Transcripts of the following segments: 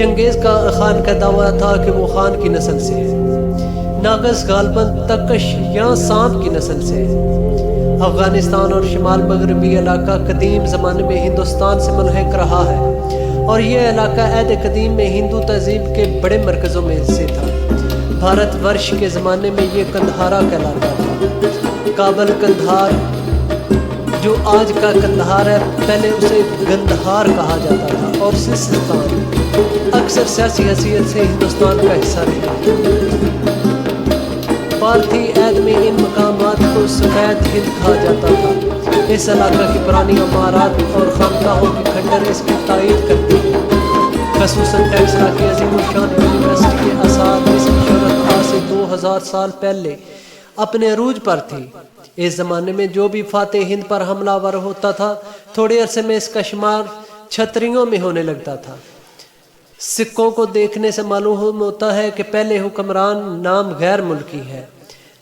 چنگیز کا خان کا دعویٰ تھا کہ وہ خان کی نسل سے ہے، ناگس غالباً تکش یا سانپ کی نسل سے ہے۔ افغانستان اور شمال مغربی علاقہ قدیم زمانے میں ہندوستان سے ملحق رہا ہے، اور یہ علاقہ عہد قدیم میں ہندو تہذیب کے بڑے مرکزوں میں سے تھا۔ بھارت ورش کے زمانے میں یہ قندھارا کہلاتا تھا۔ کابل قندھار جو آج کا قندھار ہے، پہلے اسے گندھار کہا جاتا تھا، اور سیستان اکثر سیاسی حیثیت سے ہندوستان کا حصہ رہی۔ پارتھی عہد میں ان مقامات کو سفید ہند کہا جاتا تھا۔ اس علاقہ کی پرانی عمارات اور خانقاہوں کی کھنڈر اس کی تائید کرتی ہیں، خصوصاً ٹیکسلا کی عظیم الشان یونیورسٹی کے آثار۔ اس کی شہرت آج سے 2000 سال پہلے اپنے عروج پر تھی۔ اس زمانے میں جو بھی فاتح ہند پر حملہ آور ہوتا تھا، تھوڑے عرصے میں اس کا شمار چھتریوں میں ہونے لگتا تھا۔ سکوں کو دیکھنے سے معلوم ہوتا ہے کہ پہلے حکمران نام غیر ملکی ہے،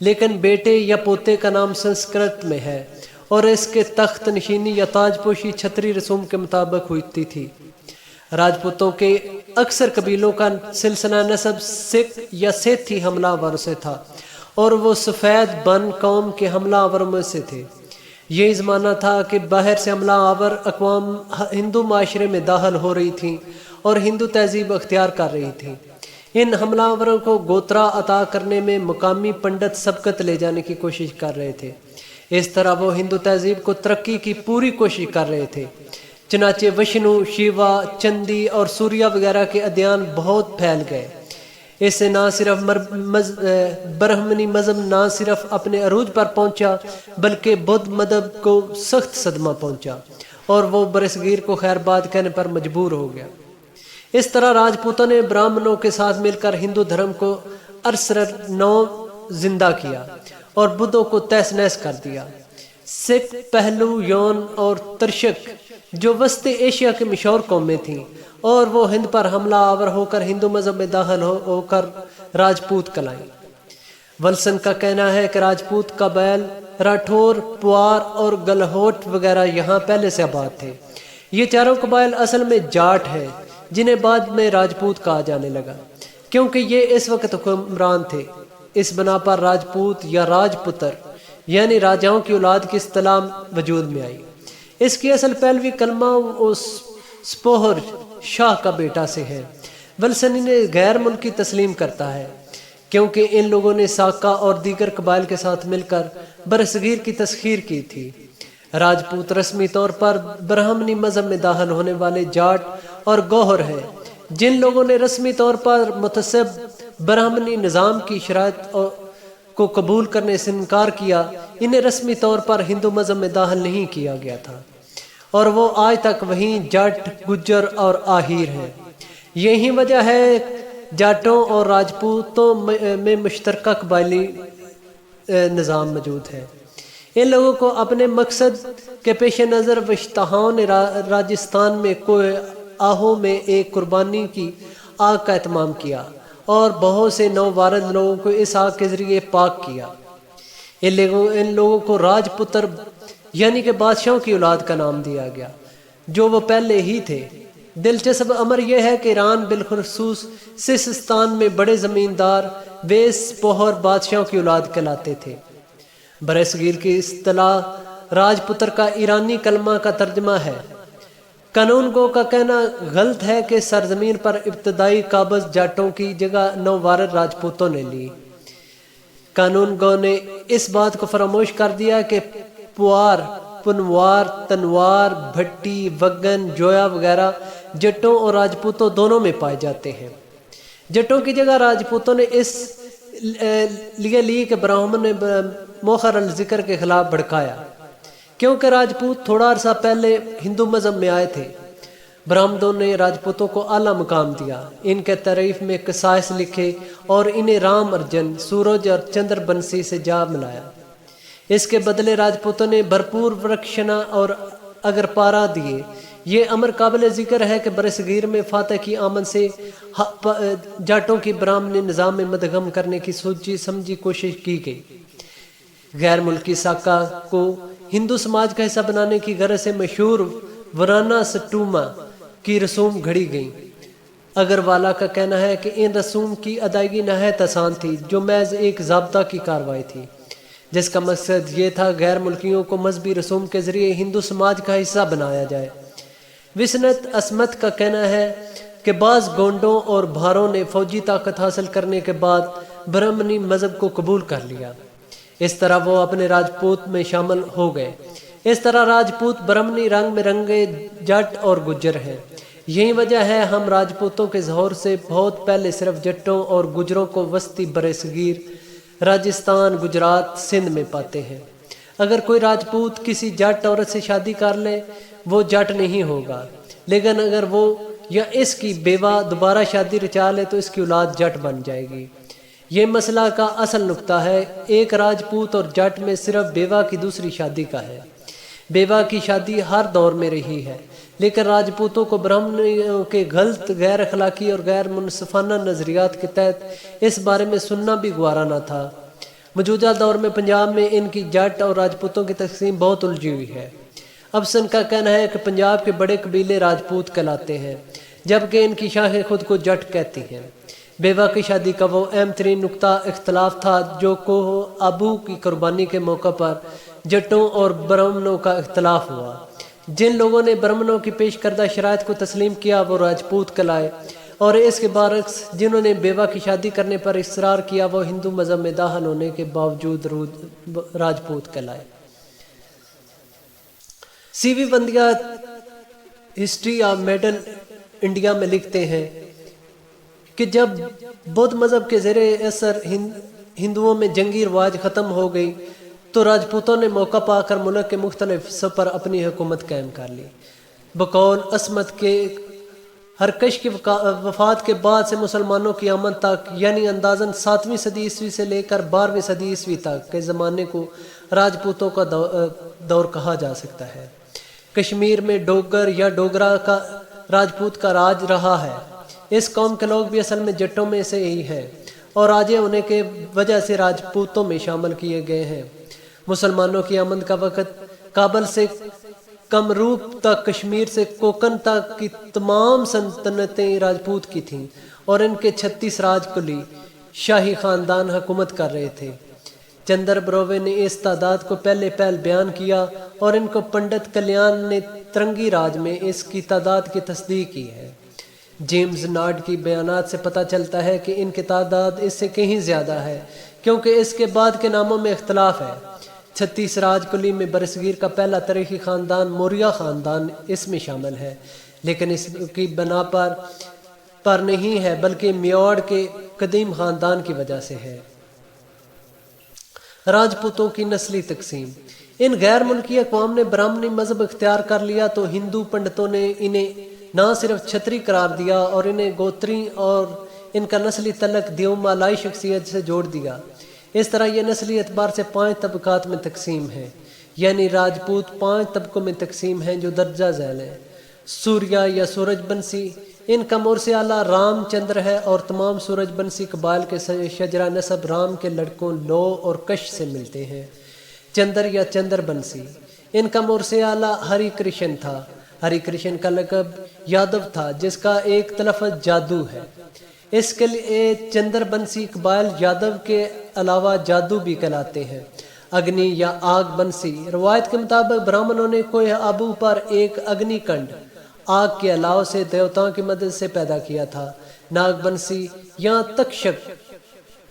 لیکن بیٹے یا پوتے کا نام سنسکرت میں ہے، اور اس کے تخت نشینی یا تاج پوشی چھتری رسوم کے مطابق ہوتی تھی۔ راجپوتوں کے اکثر قبیلوں کا سلسلہ نسب سکھ یا سیتھی حملہ آور سے تھا، اور وہ سفید بن قوم کے حملہ آوروں میں سے تھے۔ یہی زمانہ تھا کہ باہر سے حملہ آور اقوام ہندو معاشرے میں داخل ہو رہی تھیں اور ہندو تہذیب اختیار کر رہی تھیں۔ ان حملہ آوروں کو گوترا عطا کرنے میں مقامی پنڈت سبقت لے جانے کی کوشش کر رہے تھے۔ اس طرح وہ ہندو تہذیب کو ترقی کی پوری کوشش کر رہے تھے۔ چنانچہ وشنو، شیوا، چندی اور سوریہ وغیرہ کے ادیان بہت پھیل گئے۔ اس سے نہ صرف برہمنی مذہب نہ صرف اپنے عروج پر پہنچا، بلکہ بدھ مذہب کو سخت صدمہ پہنچا، اور وہ برصغیر کو خیر باد کہنے پر مجبور ہو گیا۔ اس طرح راجپوتوں نے برہمنوں کے ساتھ مل کر ہندو دھرم کو عرصر نو زندہ کیا اور بدھوں کو تہس نہس کر دیا۔ سکھ، پہلو، یون اور ترشک جو وسط ایشیا کے مشہور قومیں تھیں، اور وہ ہند پر حملہ آور ہو کر ہندو مذہب میں داخل ہو کر راجپوت کہلائیں۔ ولسن کا کہنا ہے کہ راجپوت قبائل راٹھور، پوار اور گلہوٹ وغیرہ یہاں پہلے سے آباد تھے۔ یہ چاروں قبائل اصل میں جاٹ ہیں، جنہیں بعد میں راجپوت کہا جانے لگا، کیونکہ یہ اس وقت حکمران تھے۔ اس بنا پر راجپوت یا راجپتر یعنی راجاؤں کی اولاد کی اصطلاح وجود میں آئی۔ اس کی اصل پہلوی کلمہ سپوہر شاہ کا بیٹا سے ہے۔ ولسن انہیں غیر ملکی تسلیم کرتا ہے، کیونکہ ان لوگوں نے ساکا اور دیگر قبائل کے ساتھ مل کر برصغیر کی تسخیر کی تھی۔ راجپوت رسمی طور پر برہمنی مذہب میں داخل ہونے والے جاٹ اور گوہر ہیں۔ جن لوگوں نے رسمی طور پر متعصب برہمنی نظام کی شرائط کو قبول کرنے سے انکار کیا، انہیں رسمی طور پر ہندو مذہب میں داخل نہیں کیا گیا تھا، اور وہ آج تک وہیں جٹ، گجر اور آہیر ہیں۔ یہی وجہ ہے جاٹوں اور راجپوتوں میں مشترکہ قبائلی نظام موجود ہے۔ ان لوگوں کو اپنے مقصد کے پیش نظر وشتہاؤں نے راجستھان میں کوہ آہو میں ایک قربانی کی آگ کا اہتمام کیا، اور بہت سے نووارد لوگوں کو اس آگ کے ذریعے پاک کیا۔ ان لوگوں کو راجپتر یعنی کہ بادشاہوں کی اولاد کا نام دیا گیا، جو وہ پہلے ہی تھے۔ دلچسپ امر یہ ہے کہ ایران بالخصوص سیستان میں بڑے زمیندار ویس پوہر بادشاہوں کی اولاد کہلاتے تھے۔ برصغیر کی اصطلاح راجپتر کا ایرانی کلمہ کا ترجمہ ہے۔ قانون گو کا کہنا غلط ہے کہ سرزمین پر ابتدائی قابض جاٹوں کی جگہ نووارد راجپوتوں نے لی۔ قانون گو نے اس بات کو فراموش کر دیا کہ پوار، پنوار، تنوار، بھٹی، وگن، جویا وغیرہ جٹوں اور راجپوتوں دونوں میں پائے جاتے ہیں۔ جٹوں کی جگہ راجپوتوں نے اس لیے لی کہ براہمن نے مؤخر الذکر کے خلاف بھڑکایا، کیونکہ راجپوت تھوڑا عرصہ پہلے ہندو مذہب میں آئے تھے۔ برہمنوں نے راجپوتوں کو اعلیٰ مقام دیا، ان کے تعریف میں قصائص لکھے اور انہیں رام ارجن، سورج اور چندر بنسی سے جا ملایا۔ اس کے بدلے راجپوتوں نے بھرپور ورکشنا اور اگرپارا دیے۔ یہ امر قابل ذکر ہے کہ برصغیر میں فاتح کی آمد سے جاٹوں کی برہمنی نظام میں مدغم کرنے کی سوچی سمجھی کوشش کی گئی۔ غیر ملکی ساکا کو ہندو سماج کا حصہ بنانے کی غرض سے مشہور ورانا سٹوما کی رسوم گھڑی گئیں۔ اگر والا کا کہنا ہے کہ ان رسوم کی ادائیگی نہایت آسان تھی، جو محض ایک ضابطہ کی کارروائی تھی، جس کا مقصد یہ تھا غیر ملکیوں کو مذہبی رسوم کے ذریعے ہندو سماج کا حصہ بنایا جائے۔ وسنت اسمت کا کہنا ہے کہ بعض گونڈوں اور بھاروں نے فوجی طاقت حاصل کرنے کے بعد برہمنی مذہب کو قبول کر لیا، اس طرح وہ اپنے راجپوت میں شامل ہو گئے۔ اس طرح راجپوت برہمنی رنگ میں رنگے جٹ اور گجر ہیں۔ یہی وجہ ہے ہم راجپوتوں کے ظہور سے بہت پہلے صرف جٹوں اور گجروں کو وسطی برصغیر راجستھان، گجرات، سندھ میں پاتے ہیں۔ اگر کوئی راجپوت کسی جٹ عورت سے شادی کر لے وہ جٹ نہیں ہوگا، لیکن اگر وہ یا اس کی بیوہ دوبارہ شادی رچا لے تو اس کی اولاد جٹ بن جائے گی۔ یہ مسئلہ کا اصل نقطہ ہے ایک راجپوت اور جٹ میں صرف بیوہ کی دوسری شادی کا ہے۔ بیوہ کی شادی ہر دور میں رہی ہے، لیکن راجپوتوں کو برہمنوں کے غلط، غیر اخلاقی اور غیر منصفانہ نظریات کے تحت اس بارے میں سننا بھی گوارا نہ تھا۔ موجودہ دور میں پنجاب میں ان کی جٹ اور راجپوتوں کی تقسیم بہت الجھی ہوئی ہے۔ ابسن کا کہنا ہے کہ پنجاب کے بڑے قبیلے راجپوت کہلاتے ہیں، جبکہ ان کی شاخیں خود کو جٹ کہتی ہیں۔ بیوہ کی شادی کا وہ اہم ترین نقطہ اختلاف تھا جو کوہ آبو کی قربانی کے موقع پر جٹوں اور برہمنوں کا اختلاف ہوا۔ جن لوگوں نے برہمنوں کی پیش کردہ شرائط کو تسلیم کیا وہ راجپوت کہلائے، اور اس کے برعکس جنہوں نے بیوہ کی شادی کرنے پر اصرار کیا وہ ہندو مذہب میں داخل ہونے کے باوجود راجپوت کہلائے۔ سی وی بندیا ہسٹری آف ماڈرن انڈیا میں لکھتے ہیں کہ جب بدھ مذہب کے زیر اثر ہندوؤں میں جنگی رواج ختم ہو گئی تو راجپوتوں نے موقع پا کر ملک کے مختلف حصوں پر اپنی حکومت قائم کر لی۔ بقول عصمت کے ہرکش کی وفات کے بعد سے مسلمانوں کی آمد تک، یعنی اندازاً 7ویں صدی عیسوی سے لے کر 12ویں صدی عیسوی تک کے زمانے کو راجپوتوں کا دور کہا جا سکتا ہے۔ کشمیر میں ڈوگر یا ڈوگرا کا راجپوت کا راج رہا ہے۔ اس قوم کے لوگ بھی اصل میں جٹوں میں سے ہی ہیں اور راجے ہونے کے وجہ سے راجپوتوں میں شامل کیے گئے ہیں۔ مسلمانوں کی آمد کا وقت کابل سے کمروپ تک، کشمیر سے کوکن تک کی تمام سلطنتیں راجپوت کی تھیں اور ان کے 36 راج کلی شاہی خاندان حکومت کر رہے تھے۔ چندر بروے نے اس تعداد کو پہلے بیان کیا اور ان کو پنڈت کلیان نے ترنگی راج میں اس کی تعداد کی تصدیق کی ہے۔ جیمز نارڈ کی بیانات سے پتہ چلتا ہے کہ ان کی تعداد اس سے کہیں زیادہ ہے، کیونکہ اس کے بعد کے ناموں میں اختلاف ہے۔ 36 راج کلی میں برصغیر کا پہلا تاریخی خاندان موریہ خاندان اس میں شامل ہے، لیکن اس کی بنا پر نہیں ہے بلکہ میواڑ کے قدیم خاندان کی وجہ سے ہے۔ راجپوتوں کی نسلی تقسیم۔ ان غیر ملکی اقوام نے برہمنی مذہب اختیار کر لیا تو ہندو پنڈتوں نے انہیں نہ صرف چھتری قرار دیا اور انہیں گوتری اور ان کا نسلی تعلق دیو مالائی شخصیت سے جوڑ دیا۔ اس طرح یہ نسلی اعتبار سے 5 طبقات میں تقسیم ہے، یعنی راجپوت 5 طبقوں میں تقسیم ہیں جو درجہ ذیل ہیں۔ سوریا یا سورج بنسی، ان کا مورث اعلیٰ رام چندر ہے اور تمام سورج بنسی قبائل کے شجرہ نسب رام کے لڑکوں لو اور کش سے ملتے ہیں۔ چندر یا چندر بنسی، ان کا مورث اعلیٰ ہری کرشن تھا۔ ہری کرشن کا لقب یادو تھا جس کا ایک تلفظ جادو ہے۔ اس کے لیے چندر بنسی قبائل یادو کے علاوہ جادو بھی کہلاتے ہیں۔ اگنی یا آگ بنسی، روایت کے مطابق برہمنوں نے کوہ آبو پر ایک اگنی کنڈ آگ کے علاوہ سے دیوتاؤں کی مدد سے پیدا کیا تھا۔ ناگ بنسی یا تکشک،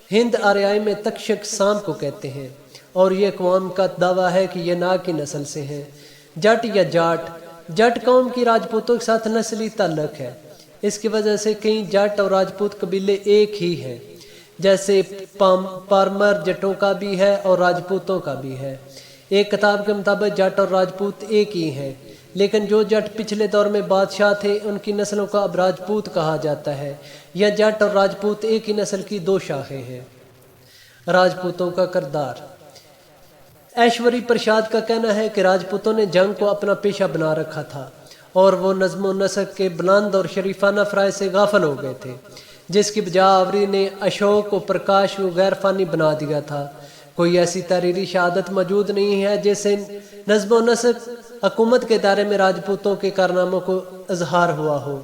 ہند آریائی میں تکشک سانپ کو کہتے ہیں اور یہ اقوام کا دعویٰ ہے کہ یہ ناگ کی نسل سے ہیں۔ جٹ یا جاٹ، جٹ قوم کی راجپوتوں کے ساتھ نسلی تعلق ہے۔ اس کی وجہ سے کئی جٹ اور راجپوت قبیلے ایک ہی ہیں، جیسے پارمر جٹوں کا بھی ہے اور راجپوتوں کا بھی ہے۔ ایک کتاب کے مطابق جٹ اور راجپوت ایک ہی ہیں، لیکن جو جٹ پچھلے دور میں بادشاہ تھے ان کی نسلوں کو اب راجپوت کہا جاتا ہے، یا جٹ اور راجپوت ایک ہی نسل کی 2 شاخیں ہیں۔ راجپوتوں کا کردار۔ ایشوری پرساد کا کہنا ہے کہ راجپوتوں نے جنگ کو اپنا پیشہ بنا رکھا تھا اور وہ نظم و نسق کے بلند اور شریفانہ فرائض سے غافل ہو گئے تھے، جس کی بجا آوری نے اشوک و پرکاش کو غیر فانی بنا دیا تھا۔ کوئی ایسی تحریری شہادت موجود نہیں ہے جیسے نظم و نسق حکومت کے دائرے میں راجپوتوں کے کارناموں کو اظہار ہوا ہو۔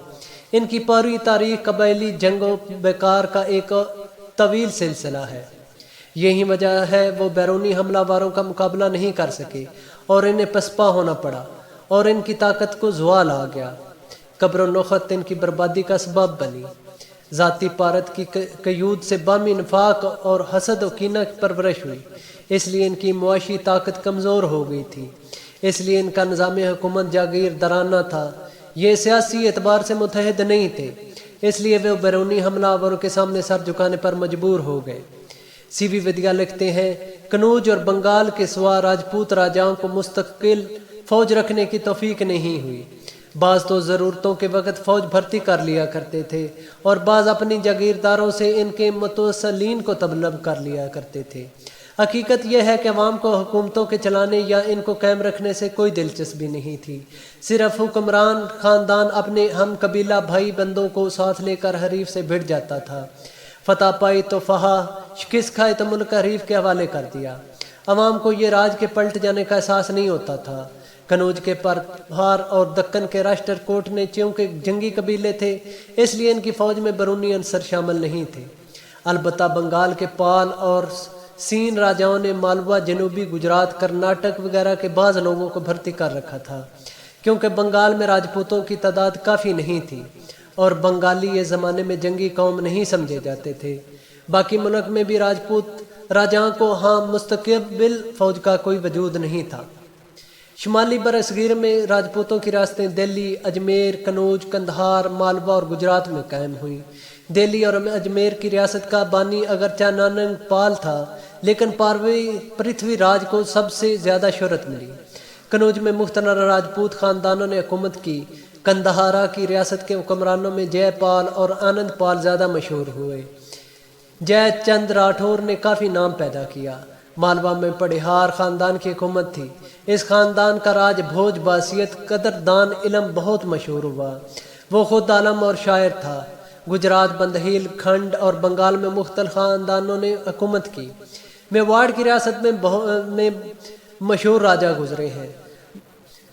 ان کی پوری تاریخ قبائلی جنگوں بیکار کا ایک طویل سلسلہ ہے۔ یہی وجہ ہے وہ بیرونی حملہ واروں کا مقابلہ نہیں کر سکے اور انہیں پسپا ہونا پڑا اور ان کی طاقت کو زوال آ گیا۔ قبر و نخت ان کی بربادی کا سبب بنی۔ ذاتی پارت کی قیود سے بامی نفاق اور حسد و کینہ کی پرورش ہوئی، اس لیے ان کی معاشی طاقت کمزور ہو گئی تھی، اس لیے ان کا نظام حکومت جاگیر درانہ تھا، یہ سیاسی اعتبار سے متحد نہیں تھے، اس لیے وہ بیرونی حملہ آوروں کے سامنے سر جھکانے پر مجبور ہو گئے۔ سی وی ودیا لکھتے ہیں، کنوج اور بنگال کے سوا راجپوت راجاؤں کو مستقل فوج رکھنے کی توفیق نہیں ہوئی۔ بعض تو ضرورتوں کے وقت فوج بھرتی کر لیا کرتے تھے اور بعض اپنی جاگیرداروں سے ان کے متوسلین کو طلب کر لیا کرتے تھے۔ حقیقت یہ ہے کہ عوام کو حکومتوں کے چلانے یا ان کو قائم رکھنے سے کوئی دلچسپی نہیں تھی، صرف حکمران خاندان اپنے ہم قبیلہ بھائی بندوں کو ساتھ لے کر حریف سے بھڑ جاتا تھا، فتح پائی تو فہا، شکست کھائی تو ملک حریف کے حوالے کر دیا۔ عوام کو یہ راج کے پلٹ جانے کا احساس نہیں ہوتا تھا۔ کنوج کے پربھار اور دکن کے راشٹر کوٹ نے چونکہ جنگی قبیلے تھے، اس لیے ان کی فوج میں بیرونی عنصر شامل نہیں تھے۔ البتہ بنگال کے پال اور سین راجاؤں نے مالوا، جنوبی گجرات، کرناٹک وغیرہ کے بعض لوگوں کو بھرتی کر رکھا تھا، کیونکہ بنگال میں راجپوتوں کی تعداد کافی نہیں تھی اور بنگالی اس زمانے میں جنگی قوم نہیں سمجھے جاتے تھے۔ باقی ملک میں بھی راجپوت راجاؤں کو ہاں مستقبل فوج کا کوئی وجود نہیں تھا۔ شمالی برصغیر میں راجپوتوں کی ریاستیں دہلی، اجمیر، کنوج، کندہار، مالوا اور گجرات میں قائم ہوئیں۔ دہلی اور اجمیر کی ریاست کا بانی اگرچہ ناننگ پال تھا، لیکن پرتھوی راج کو سب سے زیادہ شہرت ملی۔ کنوج میں مختلف راجپوت خاندانوں نے حکومت کی۔ کندہارا کی ریاست کے حکمرانوں میں جے پال اور آنند پال زیادہ مشہور ہوئے۔ جے چند راٹھور نے کافی نام پیدا کیا۔ مالوا میں پڑھیہار خاندان کی حکومت تھی۔ اس خاندان کا راج بھوج باسیت، قدردان، علم بہت مشہور ہوا۔ وہ خود عالم اور شاعر تھا۔ گجرات، بندہیل کھنڈ اور بنگال میں مختلف خاندانوں نے حکومت کی۔ میواڑ کی ریاست میں مشہور راجا گزرے ہیں۔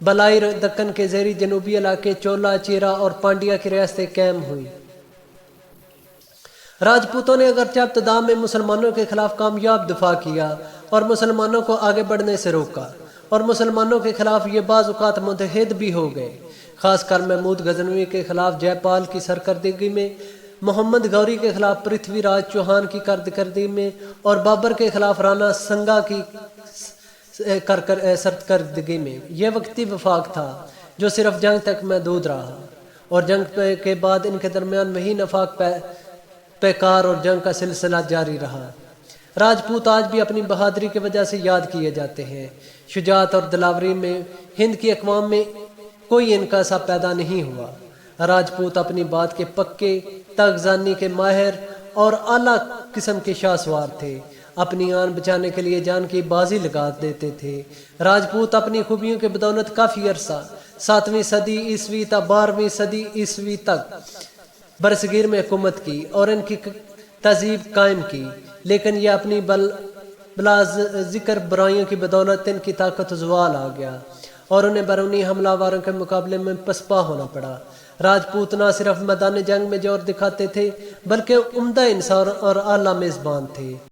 بلائی دکن کے زیری جنوبی علاقے چولا، چیرا اور پانڈیا کی ریاستیں قائم ہوئیں۔ راجپوتوں نے اگرچہ ابتدا میں مسلمانوں کے خلاف کامیاب دفاع کیا اور مسلمانوں کو آگے بڑھنے سے روکا، اور مسلمانوں کے خلاف یہ بعض اوقات متحد بھی ہو گئے، خاص کر محمود غزنوی کے خلاف جے پال کی سرکردگی میں، محمد غوری کے خلاف پرتھوی راج چوہان کی کارکردگی میں، اور بابر کے خلاف رانا سنگا کی سرکردگی میں۔ یہ وقتی وفاق تھا جو صرف جنگ تک محدود رہا، اور جنگ کے بعد ان کے درمیان وہی نفاق پیکار اور جنگ کا سلسلہ جاری رہا۔ راجپوت آج بھی اپنی بہادری کی وجہ سے یاد کیے جاتے ہیں۔ شجاعت اور دلاوری میں ہند کی اقوام میں کوئی ان کا سا پیدا نہیں ہوا۔ راجپوت اپنی بات کے پکے، تاغزانی کے ماہر اور اعلیٰ قسم کے شاہ سوار تھے۔ اپنی آن بچانے کے لیے جان کی بازی لگا دیتے تھے۔ راجپوت اپنی خوبیوں کے بدولت کافی عرصہ 7ویں صدی عیسوی تا 12ویں صدی عیسوی تک برصغیر میں حکومت کی اور ان کی تہذیب قائم کی، لیکن یہ اپنی بلا ذکر برائیوں کی بدولت ان کی طاقت زوال آ گیا اور انہیں بیرونی حملہ آوروں کے مقابلے میں پسپا ہونا پڑا۔ راجپوت نہ صرف میدان جنگ میں جوہر دکھاتے تھے بلکہ عمدہ انسان اور اعلیٰ میزبان تھے۔